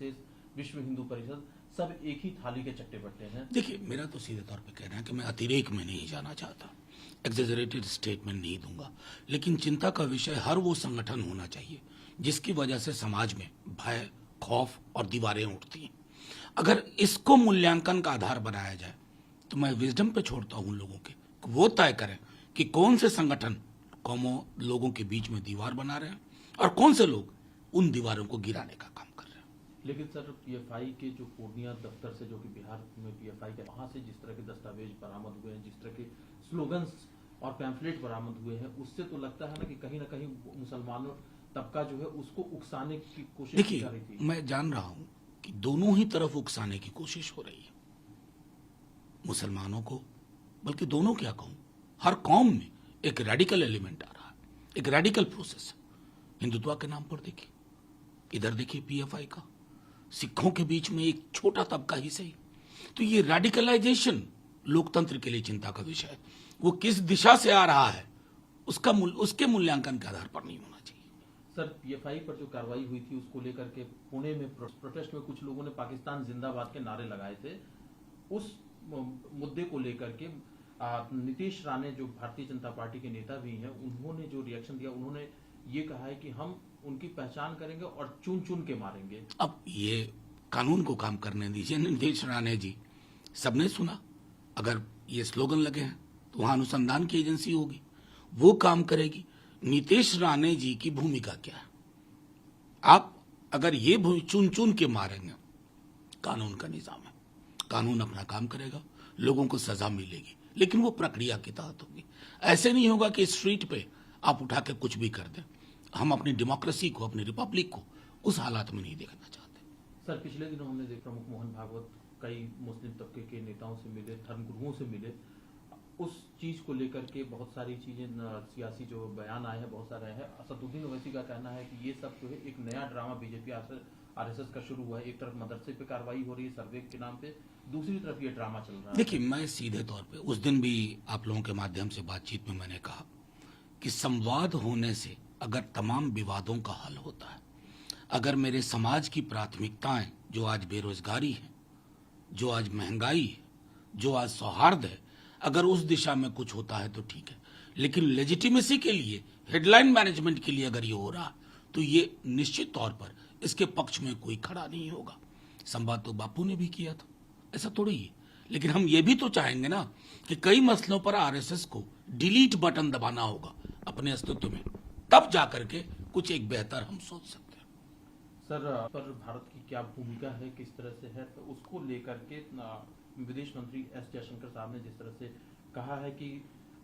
RSS, विश्व हिंदू परिषद सब एक ही थाली के चट्टे बट्टे हैं। देखिए, मेरा तो सीधे तौर पे कहना है कि मैं अतिरेक में नहीं जाना चाहता, एग्जेजरेटेड स्टेटमेंट नहीं दूंगा, लेकिन चिंता का विषय हर वो संगठन होना चाहिए जिसकी वजह से समाज में भय, खौफ और दीवारें उठती हैं। अगर इसको मूल्यांकन का आधार बनाया जाए तो मैं विजडम पे छोड़ता हूं लोगों के, वो तय करें कि कौन से संगठन कौमों लोगों के बीच में दीवार बना रहे हैं और कौन से लोग उन दीवारों को गिराने का काम कर रहे हैं। लेकिन सर, पीएफआई के जो पूर्णिया दफ्तर से, जो कि बिहार में पीएफआई के, वहां से जिस तरह के दस्तावेज बरामद हुए हैं, जिस तरह के स्लोगन्स और पैम्फलेट बरामद हुए हैं, उससे तो लगता है ना कि कहीं मुसलमानों तबका जो है उसको उकसाने की कोशिश की जा रही थी। देखिए, मैं जान रहा हूं कि दोनों ही तरफ उकसाने की कोशिश हो रही है, मुसलमानों को, बल्कि दोनों क्या कहूं, हर कौम में एक रेडिकल एलिमेंट आ रहा है, एक रेडिकल प्रोसेस। हिंदुत्व के नाम पर देखिए, इधर देखिए पीएफआई का, सिखों के बीच में एक छोटा तबका ही सही। तो ये रेडिकलाइजेशन लोकतंत्र के लिए चिंता का विषय है। वो किस दिशा से आ रहा है उसके मूल्यांकन के आधार पर नहीं होना चाहिए। सर, पीएफआई पर जो कार्रवाई हुई थी उसको लेकर के पुणे में प्रोटेस्ट में कुछ लोगों ने पाकिस्तान जिंदाबाद के नारे लगाए थे। उस मुद्दे को लेकर के नीतीश राणे, जो भारतीय जनता पार्टी के नेता भी हैं, उन्होंने जो रिएक्शन दिया, उन्होंने ये कहा है कि हम उनकी पहचान करेंगे और चुन चुन के मारेंगे। अब ये कानून को काम करने दीजिए नीतीश राणे जी, सबने सुना। अगर ये स्लोगन लगे हैं तो वहां अनुसंधान की एजेंसी होगी, वो काम करेगी। नीतीश राणे जी की भूमिका क्या है? आप अगर ये चुन चुन के मारेंगे, कानून का निजाम है, कानून अपना काम करेगा, लोगों को सजा मिलेगी, लेकिन वो प्रक्रिया के तहत होगी। ऐसे नहीं होगा कि स्ट्रीट पे आप उठा के कुछ भी कर दें। हम अपनी डेमोक्रेसी को, अपनी रिपब्लिक को उस हालात में नहीं देखना चाहते। सर, पिछले दिनों हमने देखा प्रमुख मोहन भागवत कई मुस्लिम तबके के नेताओं से मिले, धर्मगुरुओं से मिले। उस चीज को लेकर के बहुत सारी चीजें, सियासी जो बयान आए हैं बहुत सारे हैं। असदुद्दीन ओवैसी का कहना है कि ये सब जो है एक नया ड्रामा बीजेपी आरएसएस का शुरू हुआ है। एक तरफ मदरसे पे कार्रवाई हो रही है सर्वे के नाम पे, दूसरी तरफ ये ड्रामा चल रहा है। देखिए, मैं सीधे तौर पे उस दिन भी आप लोगों के माध्यम से बातचीत में मैंने कहा कि संवाद होने से अगर तमाम विवादों का हल होता है, अगर मेरे समाज की प्राथमिकताएं, जो आज बेरोजगारी है, जो आज महंगाई है, जो आज सौहार्द है, अगर उस दिशा में कुछ होता है तो ठीक है। लेकिन लेजिटिमेसी के लिए, हेडलाइन मैनेजमेंट के लिए अगर ये हो रहा तो ये निश्चित तौर पर इसके पक्ष में कोई खड़ा नहीं होगा। संवाद तो बापू ने भी किया था, ऐसा थोड़ी है। लेकिन हम ये भी तो चाहेंगे ना कि कई मसलों पर आरएसएस को डिलीट बटन दबाना होगा अपने अस्तित्व में, तब जाकर के कुछ एक बेहतर हम सोच सकते हैं। सर, पर भारत की क्या भूमिका है, किस तरह से है, तो उसको लेकर के विदेश मंत्री एस जयशंकर साहब ने जिस तरह से कहा है कि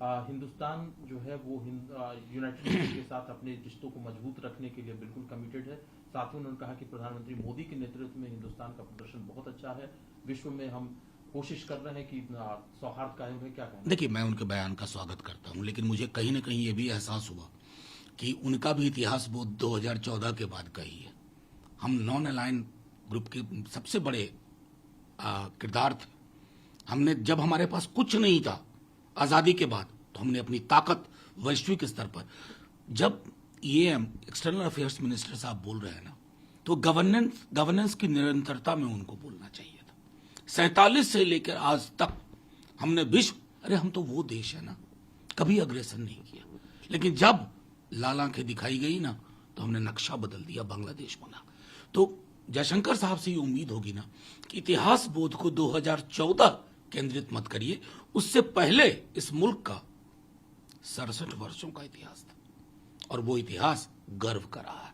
हिंदुस्तान जो है वो यूनाइटेड नेशन के साथ अपने रिश्तों को मजबूत रखने के लिए बिल्कुल कमिटेड है। साथ ही उन्होंने कहा कि प्रधानमंत्री मोदी के नेतृत्व में हिंदुस्तान का प्रदर्शन बहुत अच्छा है, विश्व में हम कोशिश कर रहे हैं कि सौहार्द कायम है। क्या कहना? देखिए, मैं उनके बयान का स्वागत करता हूं, लेकिन मुझे कहीं ना कहीं ये भी एहसास हुआ कि उनका भी इतिहास वो 2014 के बाद का ही है। हम नॉन अलाइन ग्रुप के सबसे बड़े किरदार थे। हमने, जब हमारे पास कुछ नहीं था आजादी के बाद, तो हमने अपनी ताकत वैश्विक स्तर पर, जब ये एक्सटर्नल अफेयर्स मिनिस्टर साहब बोल रहे हैं ना, तो गवर्नेंस की निरंतरता में उनको बोलना चाहिए था। 47 से लेकर आज तक हमने विश्व, अरे हम तो वो देश है ना, कभी अग्रेसर नहीं किया, लेकिन जब लाल आंखें दिखाई गई ना, तो हमने नक्शा बदल दिया, बांग्लादेश बना। तो जयशंकर साहब से ये उम्मीद होगी ना कि इतिहास बोध को 2014 केंद्रित मत करिए, उससे पहले इस मुल्क का 67 वर्षों का इतिहास था और वो इतिहास गर्व कर रहा है,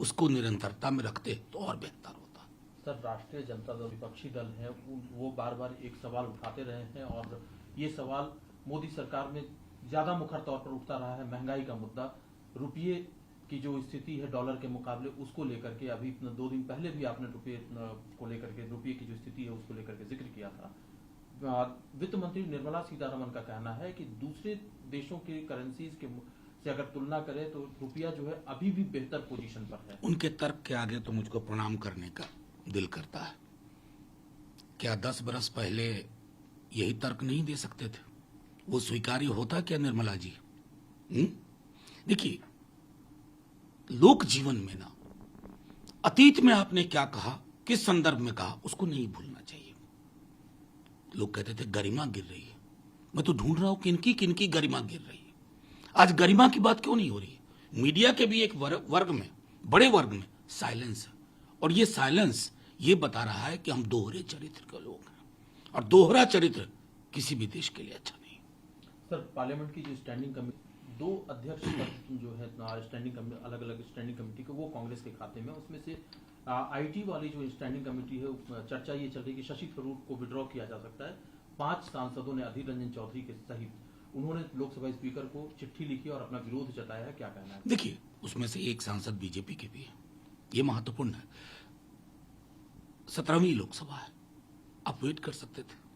उसको निरंतरता में रखते तो और बेहतर होता। सर, राष्ट्रीय जनता दल विपक्षी दल है, वो बार बार एक सवाल उठाते रहे हैं और ये सवाल मोदी सरकार में ज्यादा मुखर तौर पर उठता रहा है। महंगाई का मुद्दा, रुपये की जो स्थिति है डॉलर के मुकाबले, उसको लेकर के अभी 2 दिन पहले भी आपने रुपये को लेकर के, रुपये की जो स्थिति है उसको लेकर के जिक्र किया था। वित्त मंत्री निर्मला सीतारमण का कहना है कि दूसरे देशों के करेंसीज के से अगर तुलना करें तो रुपया जो है अभी भी बेहतर पोजीशन पर है। उनके तर्क के आगे तो मुझको प्रणाम करने का दिल करता है। क्या 10 बरस पहले यही तर्क नहीं दे सकते थे? वो स्वीकार्य होता क्या निर्मला जी? देखिए, लोक जीवन में ना अतीत में आपने क्या कहा, किस संदर्भ में कहा, उसको नहीं भूलना चाहिए। लोग कहते थे गरिमा गिर रही है, मैं तो ढूंढ रहा हूं किनकी गरिमा गिर रही है। आज गरिमा की बात क्यों नहीं हो रही है? मीडिया के भी एक वर्ग में, बड़े वर्ग में साइलेंस है, और ये साइलेंस ये बता रहा है कि हम दोहरे चरित्र के लोग हैं, और दोहरा चरित्र किसी भी देश के लिए अच्छा नहीं। सर, पार्लियामेंट की जो स्टैंडिंग कमेटी, 2 अध्यक्ष जो है स्टैंडिंग कमेटी, अलग अलग स्टैंडिंग कमेटी के, वो कांग्रेस के खाते में, उसमें से आईटी वाली जो स्टैंडिंग कमेटी है, चर्चा ये चल रही है कि शशि थरूर को विड्रॉ किया जा सकता है। 5 सांसदों ने, अधीर रंजन चौधरी के सहित, उन्होंने लोकसभा स्पीकर को चिट्ठी लिखी और अपना विरोध जताया है। क्या कहना है? देखिए, उसमें से एक सांसद बीजेपी के भी है, ये महत्वपूर्ण है। 17वीं लोकसभा है, आप वेट कर सकते थे।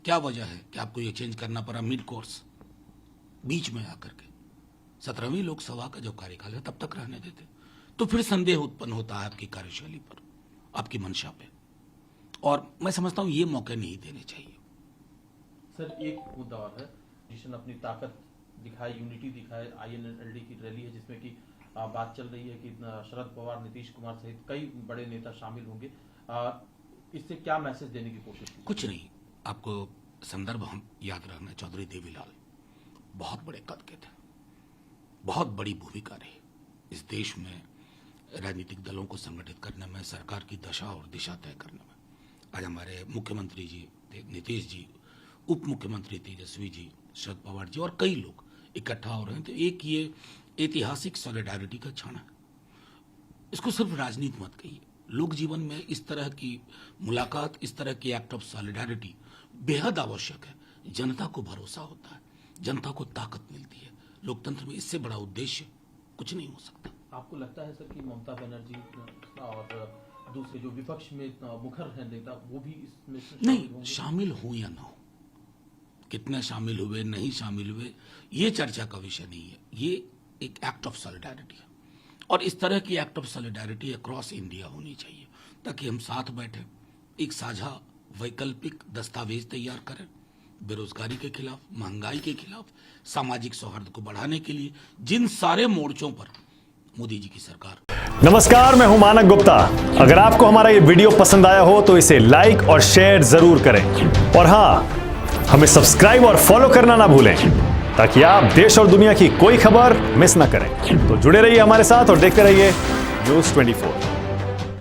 क्या वजह है कि आपको ये चेंज करना पड़ा मिड कोर्स, बीच में आकर के? 17वीं लोकसभा का जो कार्यकाल है तब तक रहने देते, तो फिर संदेह उत्पन्न होता है आपकी कार्यशैली पर, आपकी मंशा पे, और मैं समझता हूं ये मौके नहीं देने चाहिए। सर, एक मुद्दा और है, जिसने अपनी ताकत दिखाए, यूनिटी दिखाए, INLD की रैली है जिसमें कि बात चल रही है कि शरद पवार, नीतीश कुमार सहित कई बड़े नेता शामिल होंगे। इससे क्या मैसेज देने की कोशिश की? कुछ नहीं, आपको संदर्भ हम याद रखना, चौधरी देवीलाल बहुत बड़े कद के थे, बहुत बड़ी भूमिका रही इस देश में राजनीतिक दलों को संगठित करने में, सरकार की दशा और दिशा तय करने में। आज हमारे मुख्यमंत्री जी नीतीश जी, उप मुख्यमंत्री तेजस्वी जी, शरद पवार जी और कई लोग इकट्ठा हो रहे हैं, तो एक ये ऐतिहासिक सॉलिडारिटी का क्षण है। इसको सिर्फ राजनीति मत कहिए, लोक जीवन में इस तरह की मुलाकात, इस तरह की एक्ट ऑफ सॉलिडारिटी बेहद आवश्यक है। जनता को भरोसा होता है, जनता को ताकत मिलती है। लोकतंत्र में इससे बड़ा उद्देश्य कुछ नहीं हो सकता। आपको लगता है सर कि ममता बनर्जी और दूसरे जो विपक्ष में मुखर हैं नेता, वो भी इसमें नहीं शामिल हो या ना हो, कितने शामिल हुए नहीं शामिल हुए ये चर्चा का विषय नहीं है। ये एक एक्ट ऑफ सॉलिडारिटी है, और इस तरह की act of solidarity across India होनी चाहिए, ताकि हम साथ बैठे एक साझा वैकल्पिक दस्तावेज तैयार करें, बेरोजगारी के खिलाफ, महंगाई के खिलाफ, सामाजिक सौहार्द को बढ़ाने के लिए जिन सारे मोर्चों पर मोदी जी की सरकार। नमस्कार, मैं हूं मानक गुप्ता। अगर आपको हमारा ये वीडियो पसंद आया हो तो इसे लाइक और शेयर जरूर करें, और हां, हमें सब्सक्राइब और फॉलो करना ना भूलें, ताकि आप देश और दुनिया की कोई खबर मिस ना करें। तो जुड़े रहिए हमारे साथ और देखते रहिए न्यूज़ 24।